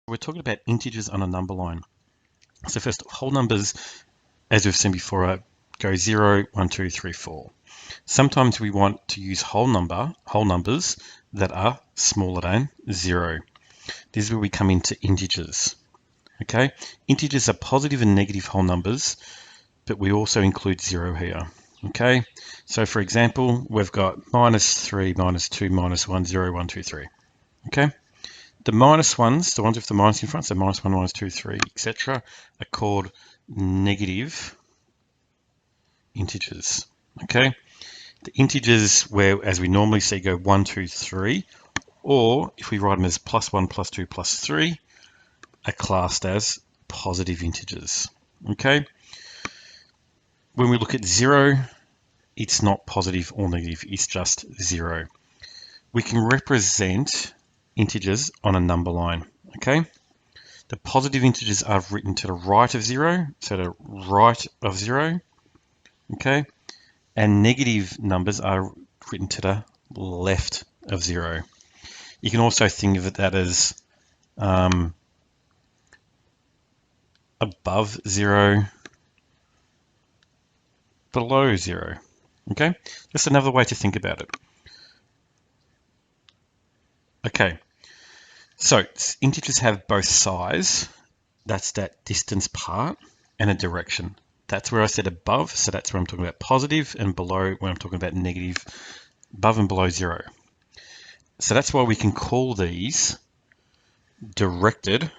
We're talking about integers on a number line. So first, whole numbers, as we've seen before, go 0, 1, 2, 3, 4. Sometimes we want to use whole numbers that are smaller than 0. This is where we come into integers. Okay, integers are positive and negative whole numbers, but we also include 0 here. Okay, so for example, we've got -3, -2, -1, 0, 1, 2, 3. Okay. The minus ones, the ones with the minus in front, so -1, -2, 3, etc., are called negative integers. Okay, the integers where, as we normally see, go 1, 2, 3, or if we write them as +1, +2, +3, are classed as positive integers. Okay, when we look at 0, it's not positive or negative, it's just 0. We can represent integers on a number line. Okay, the positive integers are written to the right of 0, so the right of 0. Okay, and negative numbers are written to the left of 0. You can also think of that as above 0, below 0. Okay, just another way to think about it. Okay, so integers have both size, that's that distance part, and a direction. That's where I said above, so that's where I'm talking about positive, and below when I'm talking about negative, above and below 0. So that's why we can call these directed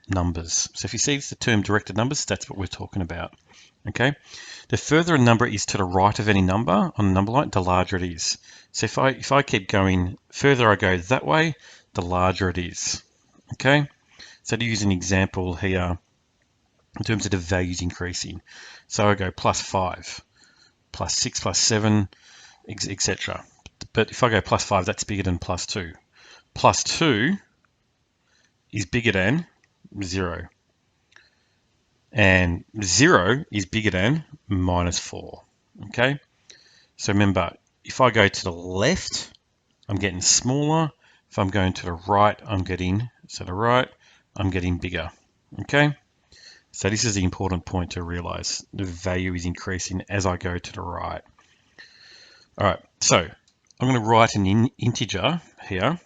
numbers. So if you see the term directed numbers, that's what we're talking about. Okay, the further a number is to the right of any number on a number line, the larger it is. So if I keep going further, I go that way, the larger it is. Okay, so to use an example here in terms of the values increasing, so I go +5, +6, +7, etc. But if I go +5, that's bigger than +2. +2 is bigger than 0. And 0 is bigger than -4. Okay, so remember, if I go to the left, I'm getting smaller. If I'm going to the right, I'm getting bigger. Okay, so this is the important point to realize. The value is increasing as I go to the right. All right, so I'm going to write an integer here,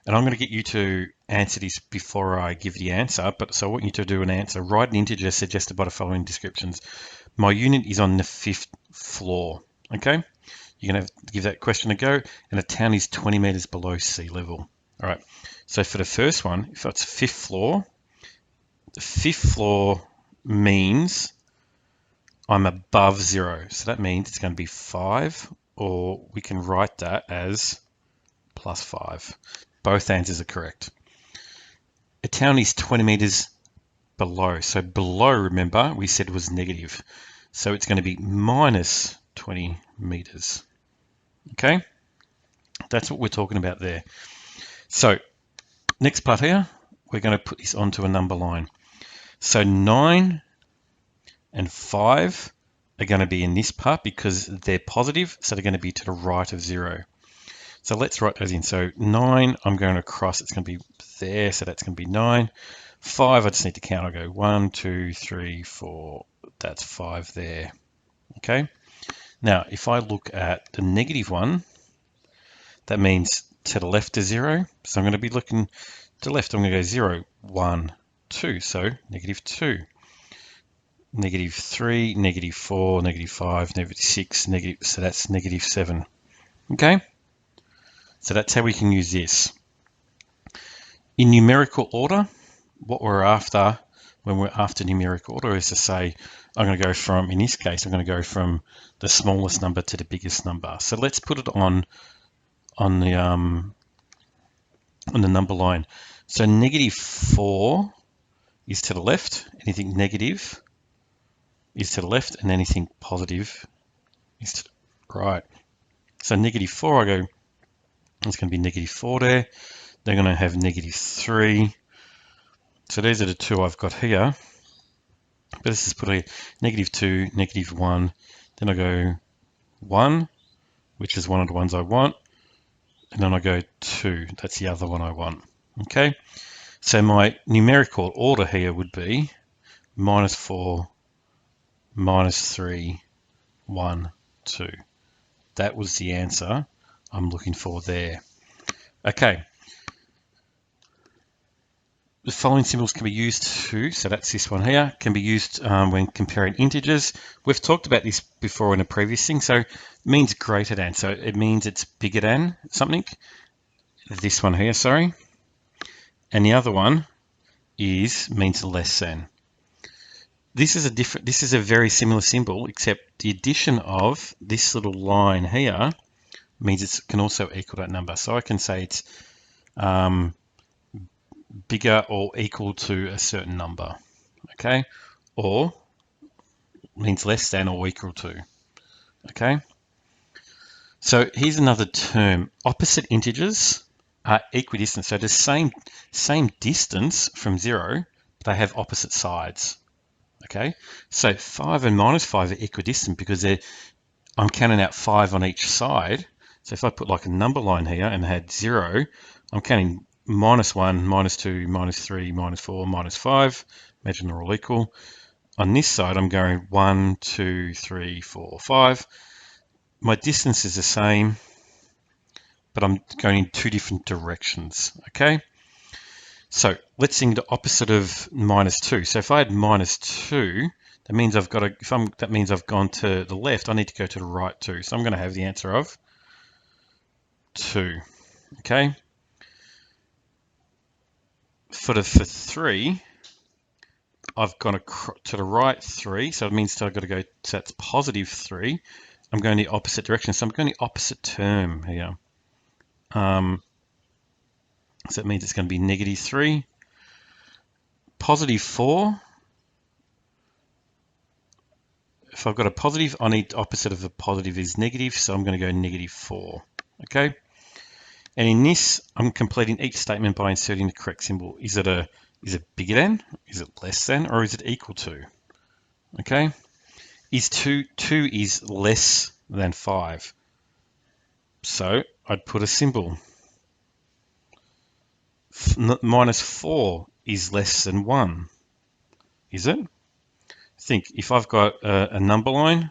and I'm going to get you to answer this before I give the answer. But so I want you to do an answer. Write an integer suggested by the following descriptions. My unit is on the 5th floor. Okay, you're going to give that question a go, and the town is 20 meters below sea level. All right, so for the first one, if it's 5th floor, the 5th floor means I'm above 0. So that means it's going to be 5, or we can write that as +5. Both answers are correct. A town is 20 meters below. So below, remember, we said was negative. So it's going to be -20 meters. Okay, that's what we're talking about there. So next part here, we're going to put this onto a number line. So 9 and 5 are going to be in this part because they're positive, so they're going to be to the right of 0. So let's write those in. So 9, I'm going across, it's going to be there, so that's going to be 9. 5, I just need to count. I go 1, 2, 3, 4, that's 5 there. Okay, now if I look at the negative one, that means to the left of 0. So I'm going to be looking to the left. I'm going to go 0, 1, 2. So -2, -3, -4, -5, -6, negative. So that's -7. Okay, so that's how we can use this. In numerical order, what we're after when we're after numerical order is to say, I'm going to go from, in this case, I'm going to go from the smallest number to the biggest number. So let's put it on the number line. So -4 is to the left, anything negative is to the left, and anything positive is to the right. So -4, I go, it's going to be -4 there. They're going to have -3. So these are the two I've got here. But let's just put a -2, -1. Then I go 1, which is one of the ones I want. And then I go 2, that's the other one I want. Okay, So my numerical order here would be -4, -3, 1, 2. That was the answer I'm looking for there. Okay. The following symbols can be used to, so that's this one here, can be used when comparing integers. We've talked about this before in a previous thing. So it means greater than, so it means it's bigger than something. This one here, sorry. And the other one means less than. This is a very similar symbol, except the addition of this little line here means it can also equal that number. So I can say it's bigger or equal to a certain number, okay? Or means less than or equal to, okay? So here's another term. Opposite integers are equidistant. So the same distance from 0, but they have opposite sides, okay? So 5 and -5 are equidistant because I'm counting out 5 on each side. So if I put like a number line here and had 0, I'm counting -1, -2, -3, -4, -5. Imagine they're all equal. On this side, I'm going 1, 2, 3, 4, 5. My distance is the same, but I'm going in two different directions, okay? So let's think the opposite of -2. So if I had -2, that means that means I've gone to the left, I need to go to the right too. So I'm going to have the answer of 2, okay? For 3, I've gone to the right 3, so it means I've got to go, so that's +3. I'm going the opposite direction, so I'm going the opposite term here. So that means it's going to be -3. +4, if I've got a positive, I need the opposite of a positive is negative, so I'm going to go -4, okay? And in this, I'm completing each statement by inserting the correct symbol. Is it bigger than? Is it less than? Or is it equal to? Okay. Is 2 is less than 5. So I'd put a symbol. -4 is less than 1. Is it? Think, if I've got a number line,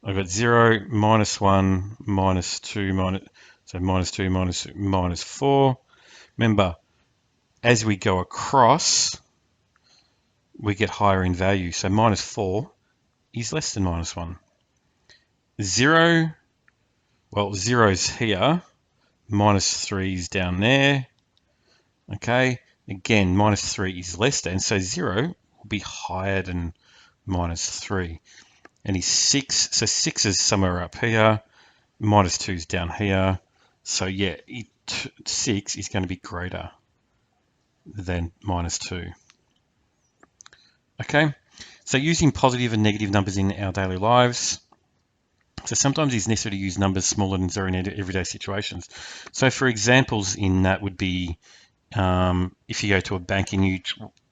I've got 0, -1, -2, so -2, -4. Remember, as we go across, we get higher in value. So -4 is less than -1. 0, well, 0 is here. -3 is down there. Okay, again, -3 is less than, so 0 will be higher than -3. And is 6, so 6 is somewhere up here. -2 is down here. So yeah, 6 is going to be greater than -2. Okay, so using positive and negative numbers in our daily lives. So sometimes it's necessary to use numbers smaller than 0 in everyday situations. So for examples in that would be if you go to a bank and you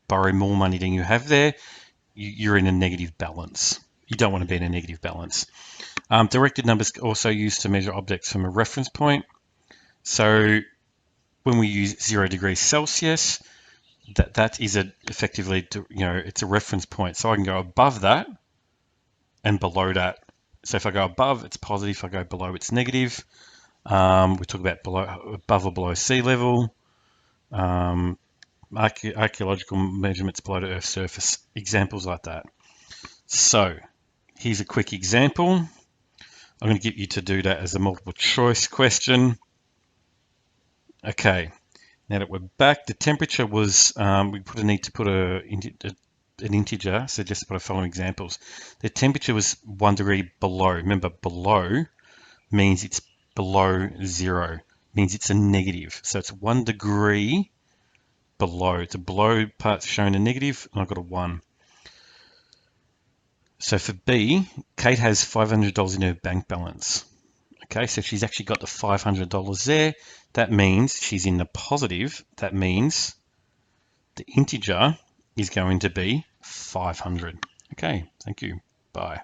borrow more money than you have there, you're in a negative balance. You don't want to be in a negative balance. Directed numbers are also used to measure objects from a reference point. So when we use 0 degrees Celsius, that is effectively, it's a reference point. So I can go above that and below that. So if I go above, it's positive. If I go below, it's negative. We talk about above or below sea level. Archaeological measurements below the Earth's surface. Examples like that. So here's a quick example. I'm going to get you to do that as a multiple choice question. Okay, now that we're back, the temperature was, we need to put an integer, so just put the following examples. The temperature was 1 degree below. Remember, below means it's below 0, means it's a negative. So it's 1 degree below. The below part's showing a negative, and I've got a 1. So for B, Kate has $500 in her bank balance. Okay, so she's actually got the $500 there. That means she's in the positive. That means the integer is going to be 500. Okay, thank you. Bye.